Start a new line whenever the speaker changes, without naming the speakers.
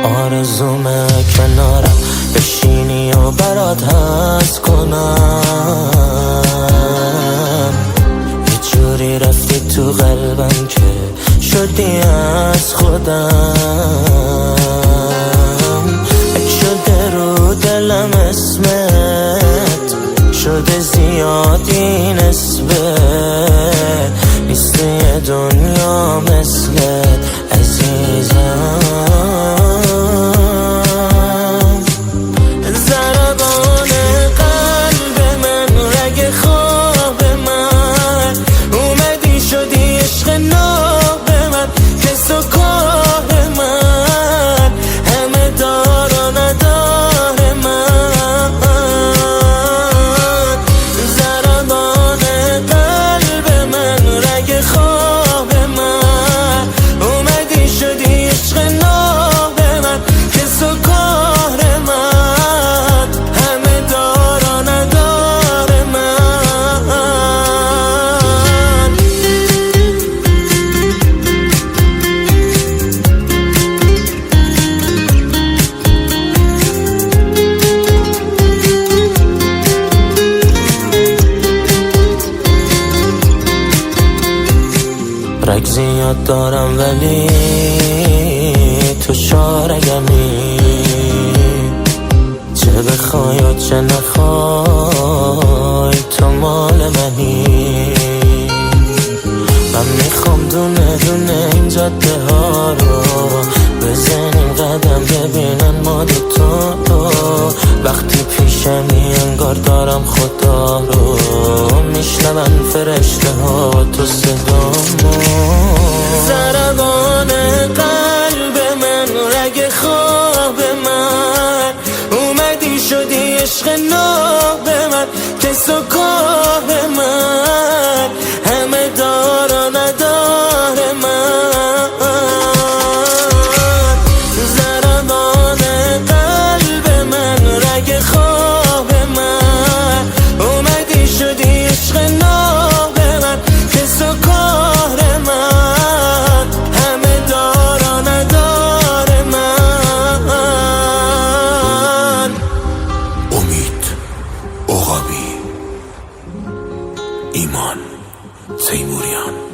آرزومه کنارم بشینی و برات حس کنم، یه جوری رفتی تو قلبم که شدی از خودم. اگه شده رو دلم اسمت، شده زیادی نسبت، نیست یه دنیا مثلت عزیزم. ضربان قلب من، رگ خواب من، اومدی شدی عشق ناب من، کس و کار من، همه دار و ندار من. ضربان قلب من، رگ خواب من، اومدی شدی عشق ناب من، کس و کار من، همه دار و ندار من. رگ زیاد دارم ولی تو شارگمی، چه بخوای و چه نخوای تو مال منی. من میخوام دونه دونه این جاده ها رو بزنیم قدم، ببینن ما دوتا. وقتی پیشمی انگار دارم خدا رو میشنون فرشته ها تو صدامو. ضربان قلب من، رگ خواب من، اومدی شدی عشق ناب من، کس و کار من، همه دار و ندار من. ضربان قلب من، رگ خواب من، اومدی شدی عشق ناب من، کس و کار من، همه دار و ندار من.
امید عقابی، ایمان تیموریان.